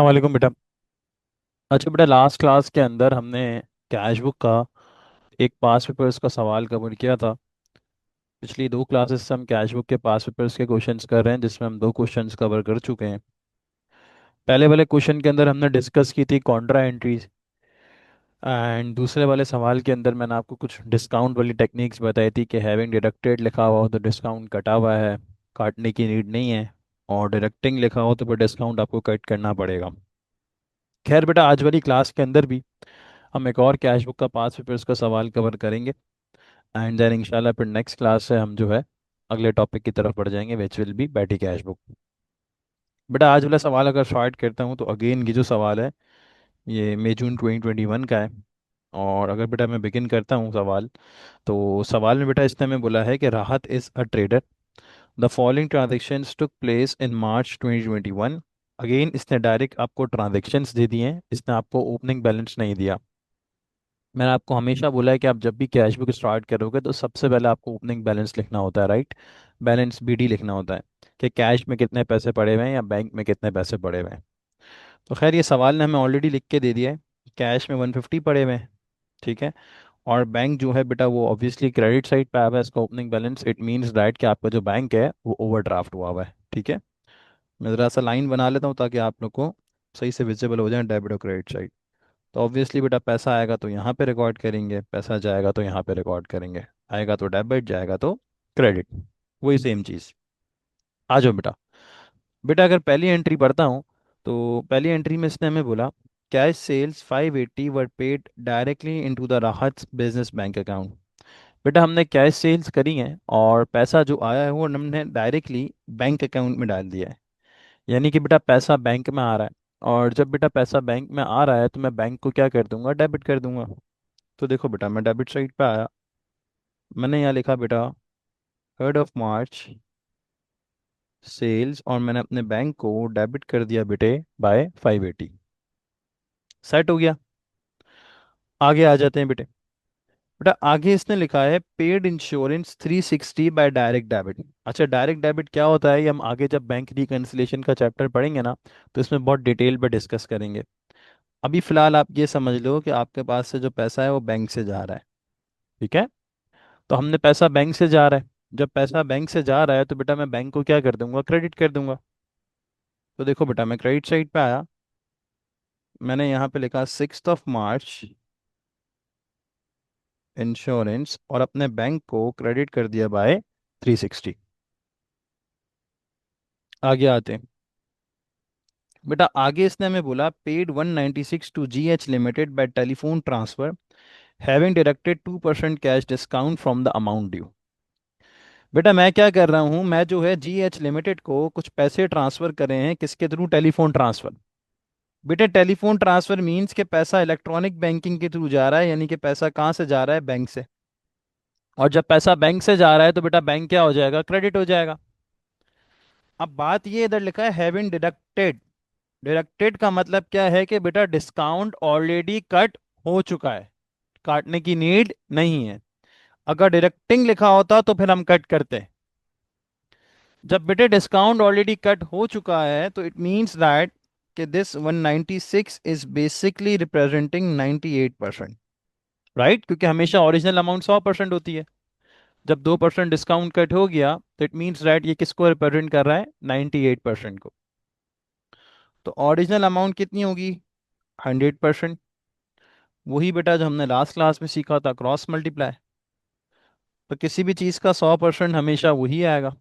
वालेकुम बेटा। अच्छा बेटा, लास्ट क्लास के अंदर हमने कैश बुक का एक पास पेपर्स का सवाल कवर किया था। पिछली दो क्लासेस से हम कैश बुक के पास पेपर्स के क्वेश्चंस कर रहे हैं, जिसमें हम दो क्वेश्चंस कवर कर चुके हैं। पहले वाले क्वेश्चन के अंदर हमने डिस्कस की थी कॉन्ट्रा एंट्रीज, एंड दूसरे वाले सवाल के अंदर मैंने आपको कुछ डिस्काउंट वाली टेक्निक्स बताई थी कि हैविंग डिडक्टेड लिखा हुआ हो तो डिस्काउंट कटा हुआ है, काटने की नीड नहीं है। और डिडक्टिंग लिखा हो तो फिर डिस्काउंट आपको कट करना पड़ेगा। खैर बेटा, आज वाली क्लास के अंदर भी हम एक और कैश बुक का पास पेपर्स का सवाल कवर करेंगे। एंड देन इंशाल्लाह फिर नेक्स्ट क्लास से हम जो है अगले टॉपिक की तरफ बढ़ जाएंगे, विच विल बी बैठी कैश बुक। बेटा, आज वाला सवाल अगर स्टार्ट करता हूँ तो अगेन ये जो सवाल है ये मई जून 2021 का है। और अगर बेटा मैं बिगिन करता हूँ सवाल, तो सवाल में बेटा इसने हमें बोला है कि राहत is a trader, the following transactions took place in March 2021। Again इसने डायरेक्ट आपको ट्रांजेक्शन्स दे दिए हैं, इसने आपको ओपनिंग बैलेंस नहीं दिया। मैंने आपको हमेशा बोला है कि आप जब भी कैश बुक स्टार्ट करोगे तो सबसे पहले आपको ओपनिंग बैलेंस लिखना होता है, राइट। बैलेंस बीडी लिखना होता है कि कैश में कितने पैसे पड़े हुए हैं या बैंक में कितने पैसे पड़े हुए हैं। तो खैर ये सवाल ने हमें ऑलरेडी लिख के दे दिया है। कैश में 150 पड़े हुए हैं, ठीक है। और बैंक जो है बेटा वो ऑब्वियसली क्रेडिट साइड पे आया हुआ है, इसका opening balance it means that कि आपका जो बैंक है वो ओवरड्राफ्ट हुआ हुआ है, ठीक है। मैं ज़रा सा लाइन बना लेता हूँ ताकि आप लोग को सही से विजिबल हो जाए डेबिट और क्रेडिट साइड। तो ऑब्वियसली बेटा पैसा आएगा तो यहाँ पे रिकॉर्ड करेंगे, पैसा जाएगा तो यहाँ पे रिकॉर्ड करेंगे। आएगा तो डेबिट, जाएगा तो क्रेडिट, वही सेम चीज़। आ जाओ बेटा। बेटा अगर पहली एंट्री पढ़ता हूँ तो पहली एंट्री में इसने हमें बोला cash sales 580 were paid directly into the Rahat business bank account. बेटा हमने कैश सेल्स करी हैं और पैसा जो आया है वो हमने डायरेक्टली बैंक अकाउंट में डाल दिया है। यानी कि बेटा पैसा बैंक में आ रहा है। और जब बेटा पैसा बैंक में आ रहा है तो मैं बैंक को क्या कर दूंगा, डेबिट कर दूंगा। तो देखो बेटा मैं डेबिट साइड पे आया, मैंने यहाँ लिखा बेटा 3rd of March सेल्स, और मैंने अपने बैंक को डेबिट कर दिया बेटे बाय 580। सेट हो गया। आगे आ जाते हैं बेटे। बेटा आगे इसने लिखा है paid insurance 360 by direct debit. अच्छा, डायरेक्ट डेबिट क्या होता है ये हम आगे जब बैंक रिकन्सिलिएशन का चैप्टर पढ़ेंगे ना, तो इसमें बहुत डिटेल पे डिस्कस करेंगे। अभी फिलहाल आप ये समझ लो कि आपके पास से जो पैसा है वो बैंक से जा रहा है, ठीक है। तो हमने पैसा बैंक से जा रहा है, जब पैसा बैंक से जा रहा है तो बेटा मैं बैंक को क्या कर दूंगा, क्रेडिट कर दूंगा। तो देखो बेटा मैं क्रेडिट साइड पे आया, मैंने यहाँ पे लिखा 6th of March इंश्योरेंस और अपने बैंक को क्रेडिट कर दिया बाय 360। आगे आते हैं। बेटा आगे इसने हमें बोला paid 196 to GH limited by telephone transfer having deducted 2% cash discount from the amount due. बेटा मैं क्या कर रहा हूँ, मैं जो है GH लिमिटेड को कुछ पैसे ट्रांसफर करे हैं, किसके थ्रू, टेलीफोन ट्रांसफर। बेटे टेलीफोन ट्रांसफर मींस के पैसा इलेक्ट्रॉनिक बैंकिंग के थ्रू जा रहा है, यानी कि पैसा कहाँ से जा रहा है, बैंक से। और जब पैसा बैंक से जा रहा है तो बेटा बैंक क्या हो जाएगा, क्रेडिट हो जाएगा। अब बात ये इधर लिखा है हैविंग डिडक्टेड। डिडक्टेड का मतलब क्या है कि बेटा डिस्काउंट ऑलरेडी कट हो चुका है, काटने की नीड नहीं है। अगर डिडक्टिंग लिखा होता तो फिर हम कट करते। जब बेटे डिस्काउंट ऑलरेडी कट हो चुका है तो इट मींस दैट कि this 196 is basically representing 98%, right, क्योंकि हमेशा ओरिजिनल अमाउंट 100% होती है। जब 2% डिस्काउंट कट हो गया तो इट मींस दैट ये किसको रिप्रेजेंट कर रहा है, 98% को। तो ओरिजिनल अमाउंट कितनी होगी, 100%। वही बेटा जो हमने लास्ट क्लास में सीखा था, क्रॉस मल्टीप्लाई। तो किसी भी चीज़ का 100% हमेशा वही आएगा,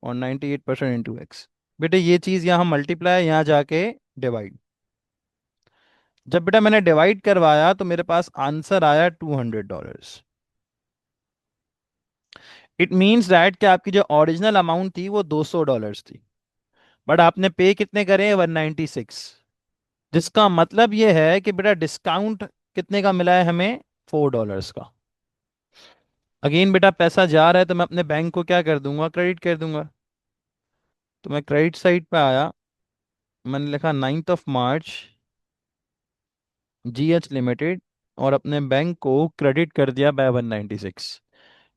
और 98% इंटू एक्स। बेटे ये चीज़ यहाँ मल्टीप्लाई, यहाँ जाके डिवाइड। जब बेटा मैंने डिवाइड करवाया तो मेरे पास आंसर आया $200। इट मीन्स दैट कि आपकी जो ओरिजिनल अमाउंट थी वो $200 थी, बट आपने पे कितने करे, 196। जिसका मतलब ये है कि बेटा डिस्काउंट कितने का मिला है हमें, $4 का। अगेन बेटा पैसा जा रहा है तो मैं अपने बैंक को क्या कर दूंगा, क्रेडिट कर दूंगा। तो मैं क्रेडिट साइड पे आया, मैंने लिखा 9th of March GH limited, और अपने बैंक को क्रेडिट कर दिया बाय 196।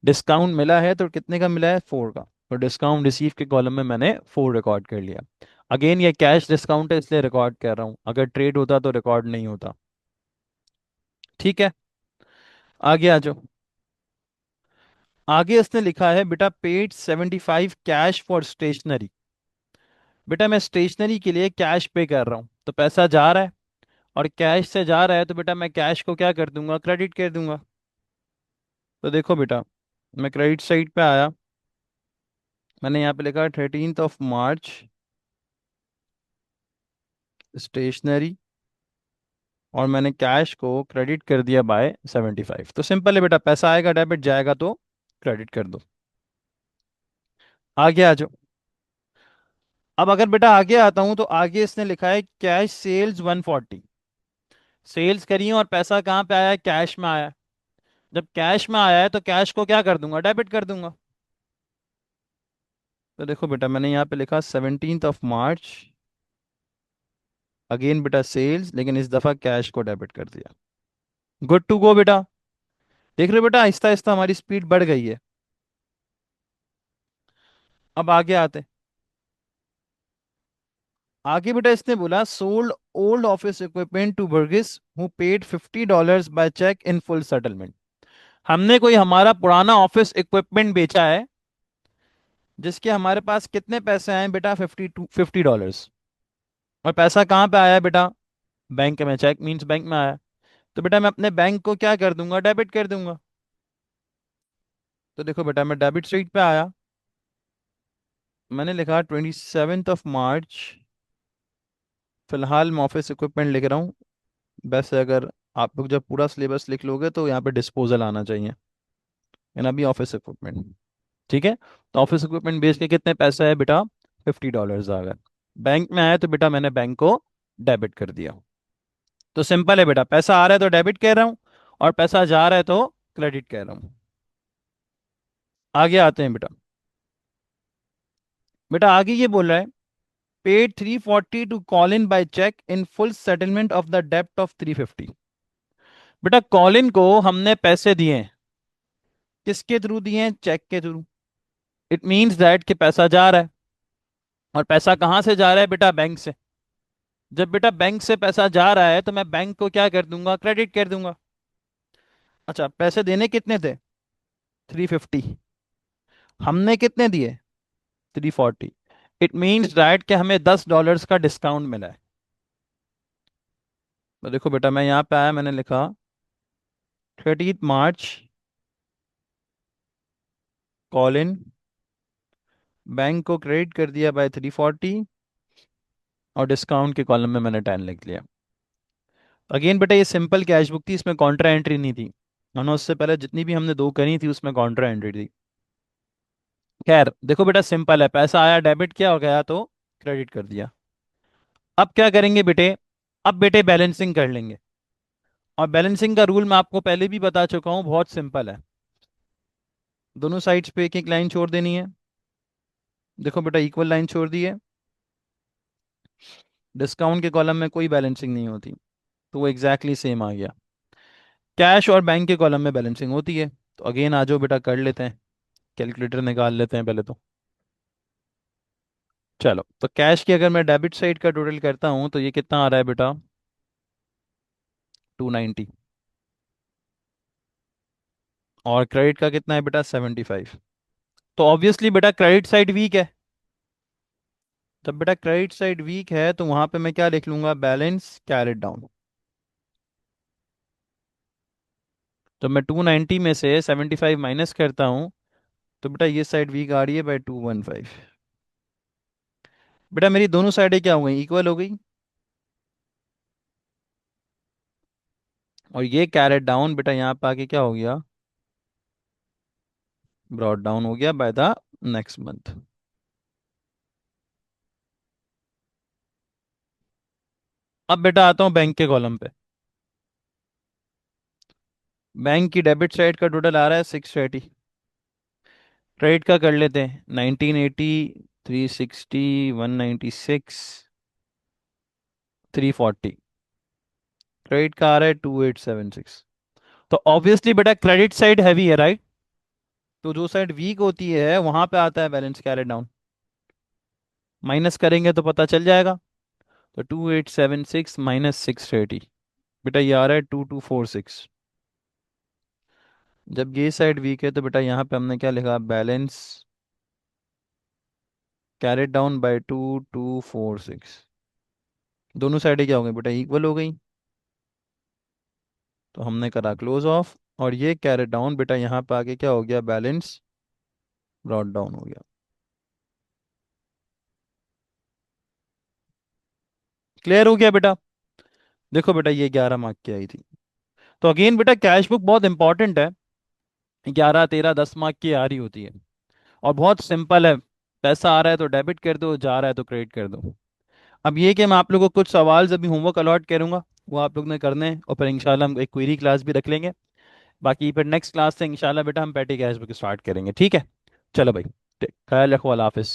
डिस्काउंट मिला है तो कितने का मिला है, 4 का। तो डिस्काउंट रिसीव के कॉलम में मैंने 4 रिकॉर्ड कर लिया। अगेन ये कैश डिस्काउंट है इसलिए रिकॉर्ड कर रहा हूँ, अगर ट्रेड होता तो रिकॉर्ड नहीं होता। ठीक है, आगे आ जाओ। आगे इसने लिखा है बेटा पेड 75 कैश फॉर स्टेशनरी। बेटा मैं स्टेशनरी के लिए कैश पे कर रहा हूँ तो पैसा जा रहा है, और कैश से जा रहा है तो बेटा मैं कैश को क्या कर दूंगा, क्रेडिट कर दूंगा। तो देखो बेटा, मैं क्रेडिट साइड पे आया, मैंने यहाँ पे लिखा 13 मार्च स्टेशनरी, और मैंने कैश को क्रेडिट कर दिया बाय 75। तो सिंपल है बेटा, पैसा आएगा डेबिट, जाएगा तो क्रेडिट कर दो। आगे आ जाओ। अब अगर बेटा आगे आता हूं तो आगे इसने लिखा है कैश सेल्स 140। सेल्स करी है और पैसा कहाँ पे आया है, कैश में आया है। जब कैश में आया है तो कैश को क्या कर दूंगा, डेबिट कर दूंगा। तो देखो बेटा, मैंने यहाँ पे लिखा 17 मार्च, अगेन बेटा सेल्स, लेकिन इस दफा कैश को डेबिट कर दिया। गुड टू गो बेटा। देख रहे हो बेटा, आहिस्ता आहिस्ता हमारी स्पीड बढ़ गई है। अब आगे आते हैं। आगे बेटा इसने बोला sold old office equipment to Varghese who paid $50 by cheque in full settlement. हमने कोई हमारा पुराना ऑफिस इक्विपमेंट बेचा है, जिसके हमारे पास कितने पैसे आए बेटा, $50। और पैसा कहाँ पे आया है बेटा, बैंक में, चेक मीन्स बैंक में आया। तो बेटा मैं अपने बैंक को क्या कर दूंगा, डेबिट कर दूंगा। तो देखो बेटा, मैं डेबिट साइड पे आया, मैंने लिखा 27 मार्च, फिलहाल मैं ऑफिस इक्विपमेंट लिख रहा हूँ। वैसे अगर आप लोग जब पूरा सिलेबस लिख लोगे तो यहाँ पे डिस्पोजल आना चाहिए, यानी अभी ऑफिस इक्विपमेंट। ठीक है, तो ऑफिस इक्विपमेंट बेच के कितने पैसे है बेटा, $50 आ गए। बैंक में आया तो बेटा मैंने बैंक को डेबिट कर दिया। तो सिंपल है बेटा, पैसा आ रहा है तो डेबिट कह रहा हूँ, और पैसा जा रहा है तो क्रेडिट कह रहा हूँ। आगे आते हैं बेटा। बेटा आगे ये बोल रहा है paid 340 to Colin by cheque in full settlement of the डेप्ट ऑफ 350। बेटा कॉलिन को हमने पैसे दिए हैं, किसके थ्रू दिए हैं, चेक के थ्रू। इट मीन्स दैट कि पैसा जा रहा है, और पैसा कहाँ से जा रहा है बेटा, बैंक से। जब बेटा बैंक से पैसा जा रहा है तो मैं बैंक को क्या कर दूंगा, क्रेडिट कर दूंगा। अच्छा, पैसे देने कितने थे, 350, हमने कितने दिए, 340। इट मीन्स दैट कि हमें $10 का डिस्काउंट मिला है। तो देखो बेटा, मैं यहाँ पे आया, मैंने लिखा 30 मार्च कॉल इन, बैंक को क्रेडिट कर दिया बाय 340, और डिस्काउंट के कॉलम में मैंने 10 लिख लिया। अगेन बेटा ये सिंपल कैश बुक थी, इसमें कॉन्ट्रा एंट्री नहीं थी, वरना उससे पहले जितनी भी हमने दो करी थी उसमें कॉन्ट्रा एंट्री थी। खैर देखो बेटा, सिंपल है, पैसा आया डेबिट किया और गया तो क्रेडिट कर दिया। अब क्या करेंगे बेटे, अब बेटे बैलेंसिंग कर लेंगे। और बैलेंसिंग का रूल मैं आपको पहले भी बता चुका हूँ, बहुत सिंपल है। दोनों साइड्स पे एक एक लाइन छोड़ देनी है। देखो बेटा, इक्वल लाइन छोड़ दी है। डिस्काउंट के कॉलम में कोई बैलेंसिंग नहीं होती, तो वो एग्जैक्टली सेम आ गया। कैश और बैंक के कॉलम में बैलेंसिंग होती है। तो अगेन आ जाओ बेटा, कर लेते हैं, कैलकुलेटर निकाल लेते हैं पहले तो। चलो, तो कैश की अगर मैं डेबिट साइड का टोटल करता हूँ तो ये कितना आ रहा है बेटा, 290। और क्रेडिट का कितना है बेटा, 75। तो ऑब्वियसली बेटा क्रेडिट साइड वीक है। जब बेटा क्रेडिट साइड वीक है तो वहां पे मैं क्या लिख लूंगा, बैलेंस कैरिड डाउन। तो मैं 290 में से 75 माइनस करता हूँ, तो बेटा ये साइड वीक आ रही है बाय 215। बेटा मेरी दोनों साइडें क्या हो गई, इक्वल हो गई। और ये कैरेट डाउन बेटा यहाँ पे आके क्या हो गया, ब्रॉड डाउन हो गया बाय द नेक्स्ट मंथ। अब बेटा आता हूँ बैंक के कॉलम पे। बैंक की डेबिट साइड का टोटल आ रहा है 680। क्रेडिट का कर लेते हैं, 1980, 360, 196, 340। क्रेडिट का आ रहा है 2876। तो ऑब्वियसली बेटा क्रेडिट साइड हैवी है, राइट। तो जो साइड वीक होती है वहां पे आता है बैलेंस कैरी डाउन। माइनस करेंगे तो पता चल जाएगा। तो 2876 माइनस 630, बेटा ये आ रहा है 2246। जब ये साइड वीक है तो बेटा यहाँ पे हमने क्या लिखा, बैलेंस कैरेट डाउन बाय 2246। दोनों साइडें क्या हो गई बेटा, इक्वल हो गई। तो हमने करा क्लोज ऑफ, और ये कैरेट डाउन बेटा यहाँ पे आके क्या हो गया, बैलेंस ब्रॉट डाउन हो गया। क्लियर हो गया बेटा। देखो बेटा ये 11 मार्क की आई थी। तो अगेन बेटा कैश बुक बहुत इंपॉर्टेंट है। 11 13 10 मार्क की आ रही होती है, और बहुत सिंपल है। पैसा आ रहा है तो डेबिट कर दो, जा रहा है तो क्रेडिट कर दो। अब ये कि मैं आप लोगों को कुछ सवाल अभी होमवर्क अलॉट करूंगा, वो आप लोग ने करने हैं, और फिर इंशाल्लाह हम एक क्वेरी क्लास भी रख लेंगे। बाकी फिर नेक्स्ट क्लास से इंशाल्लाह बेटा हम पैटी कैश बुक स्टार्ट करेंगे, ठीक है। चलो भाई, ख्याल रखो, अल्लाह हाफिज़।